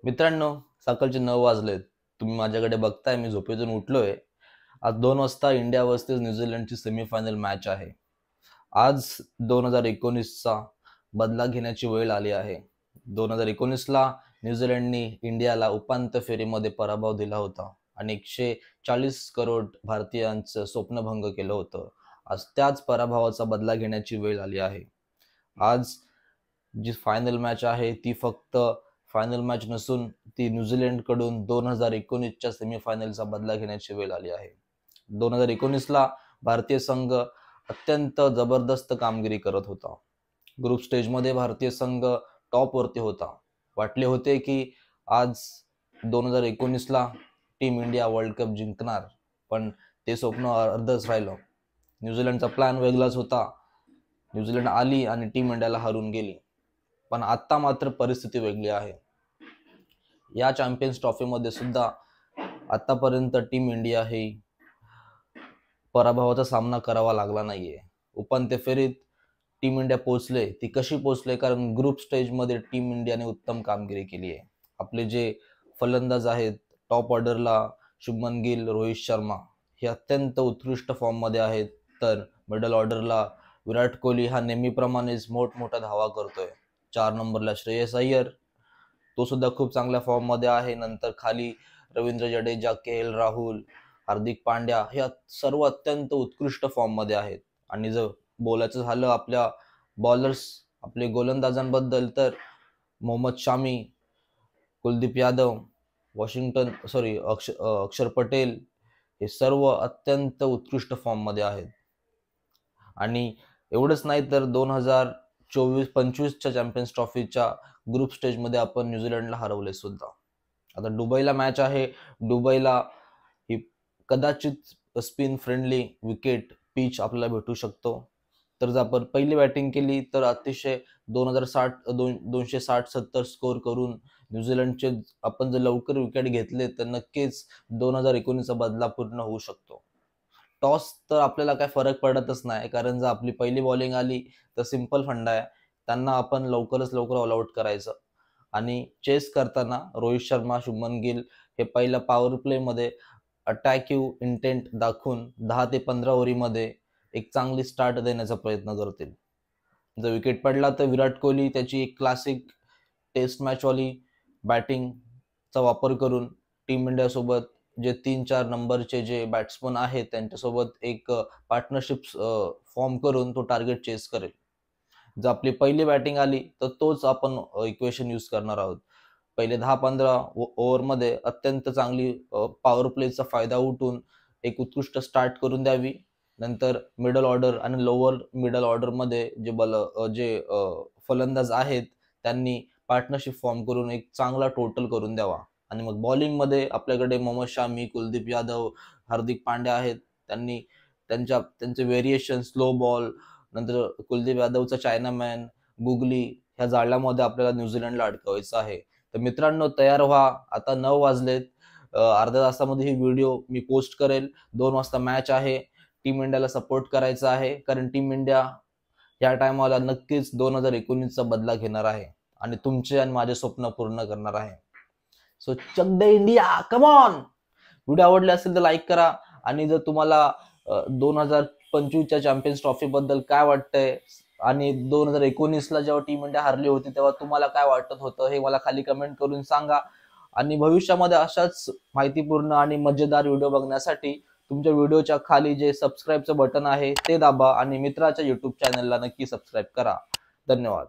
मित्रांनो, सकाळचे 9 वाजलेत. तुम्ही माझ्याकडे बघताय, मी झोपेतून उठलोय. आज 2 वाजता इंडिया वर्सेस न्यूझीलंडची सेमीफायनल मॅच आहे. आज 2019चा बदला घेण्याची वेळ आली आहे. 2019ला न्यूझीलंडनी इंडियाला उपांत्य फेरीमध्ये पराभव दिला होता आणि 140 करोड भारतीयांचं स्वप्नभंग केलं होतं. आज त्याच पराभवाचा बदला घेण्याची वेळ आली आहे. आज जी फायनल मॅच आहे ती फक्त फायनल मॅच नसून ती न्यूझीलंडकडून 2019च्या सेमीफायनलचा बदला घेण्याची वेळ आली आहे. 2019ला भारतीय संघ अत्यंत जबरदस्त कामगिरी करत होता. ग्रुप स्टेजमध्ये भारतीय संघ टॉपवरती होता. वाटले होते की आज 2019ला टीम इंडिया वर्ल्ड कप जिंकणार, पण ते स्वप्न अर्धच राहिलं. न्यूझीलंडचा प्लॅन वेगळाच होता. न्यूझीलंड आली आणि टीम इंडियाला हरून गेली. पण आता मात्र परिस्थिती वेगळी आहे. या चॅम्पियन्स ट्रॉफीमध्ये सुद्धा आतापर्यंत टीम इंडिया ही पराभवाचा सामना करावा लागला नाहीये. उपांत्य फेरीत टीम इंडिया पोहोचले. ती कशी पोहोचले? कारण ग्रुप स्टेजमध्ये टीम इंडियाने उत्तम कामगिरी केली आहे. आपले जे फलंदाज आहेत टॉप ऑर्डरला शुभमन गिल, रोहित शर्मा हे अत्यंत उत्कृष्ट फॉर्ममध्ये आहेत. तर मिडल ऑर्डरला विराट कोहली हा नेहमीप्रमाणेच मोठमोठ्या धावा करतोय. 4 नंबरला श्रेयस अय्यर, तो सुद्धा खूप चांगल्या फॉर्ममध्ये आहे. नंतर खाली रवींद्र जडेजा, के.एल. राहुल, हार्दिक पांड्या हे सर्व अत्यंत उत्कृष्ट फॉर्ममध्ये आहेत. आणि जर बोलायचं झालं आपल्या बॉलर्स, आपले गोलंदाजांबद्दल, तर मोहम्मद शामी, कुलदीप यादव, अक्षर पटेल हे सर्व अत्यंत उत्कृष्ट फॉर्ममध्ये आहेत. आणि एवढंच नाही तर 2024-25च्या चॅम्पियन्स ट्रॉफीच्या ग्रुप स्टेजमध्ये आपण न्यूझीलंडला हरवले सुद्धा. आता दुबईला मॅच आहे. दुबईला ही कदाचित स्पिन फ्रेंडली विकेट पिच आपल्याला भेटू शकतो. तर जर आपण पहिली बॅटिंग केली तर अतिशय 260-70 स्कोर करून न्यूझीलंडचे आपण जर लवकर विकेट घेतले तर नक्कीच 2019चा बदला पूर्ण होऊ शकतो. टॉस तर आपल्याला काय फरक पडतच नाही, कारण जर आपली पहिली बॉलिंग आली तर सिंपल फंडा आहे, त्यांना आपण लवकर ऑल आउट करायचं. आणि चेस करताना रोहित शर्मा, शुभमन गिल हे पहिल्या पॉवर प्ले मध्ये अटॅकिव्ह इंटेंट दाखवून 10 ते 15 ओव्हरीमध्ये एक चांगली स्टार्ट देण्याचा प्रयत्न करतील. जर विकेट पडला तर विराट कोहली त्याची एक क्लासिक टेस्ट मॅचवाली बॅटिंगचा वापर करून टीम इंडिया सोबत जे 3-4 नंबरचे जे बॅट्समन आहेत त्यांच्यासोबत एक पार्टनरशिप फॉर्म करून तो टार्गेट चेस करेल. जर आपली पहिली बॅटिंग आली तर तोच आपण इक्वेशन यूज करणार आहोत. पहिले 10-15 ओव्हरमध्ये अत्यंत चांगली पॉवर प्लेचा फायदा उठून एक उत्कृष्ट स्टार्ट करून द्यावी. नंतर मिडल ऑर्डर आणि लोअर मिडल ऑर्डरमध्ये जे फलंदाज आहेत त्यांनी पार्टनरशिप फॉर्म करून एक चांगला टोटल करून द्यावा. आणि मग बॉलिंगमध्ये आपल्याकडे मोहम्मद शामी, कुलदीप यादव, हार्दिक पांड्या आहेत. त्यांनी त्यांचे व्हेरिएशन, स्लो बॉल, नंतर कुलदीप यादवचा चायनामॅन, गुगली ह्या जाळ्यामध्ये आपल्याला न्यूझीलंडला अडकवायचं आहे. तर मित्रांनो, तयार व्हा. आता 9 वाजलेत. अर्ध्या तासामध्ये ही व्हिडिओ मी पोस्ट करेल. 2 वाजता मॅच आहे. टीम इंडियाला सपोर्ट करायचा आहे, कारण टीम इंडिया या टायमाला नक्कीच 2019चा बदला घेणार आहे आणि तुमचे आणि माझे स्वप्न पूर्ण करणार आहे. So chak de India, come on. Video आवडले असेल तर लाईक करा. आणि जर तुम्हाला 2025च्या चॅम्पियन्स ट्रॉफी बद्दल काय वाटतंय आणि 2019ला जेव्हा टीम इंडिया हरली होती तेव्हा तुम्हाला काय वाटत होतं हे मला खाली कमेंट करून सांगा. आणि भविष्यामध्ये अशाच माहितीपूर्ण आणि मजेदार व्हिडिओ बघण्यासाठी तुमच्या व्हिडिओच्या खाली जे सबस्क्राईबचं बटन आहे ते दाबा आणि मित्राच्या युट्यूब चॅनलला नक्की सबस्क्राईब करा. धन्यवाद.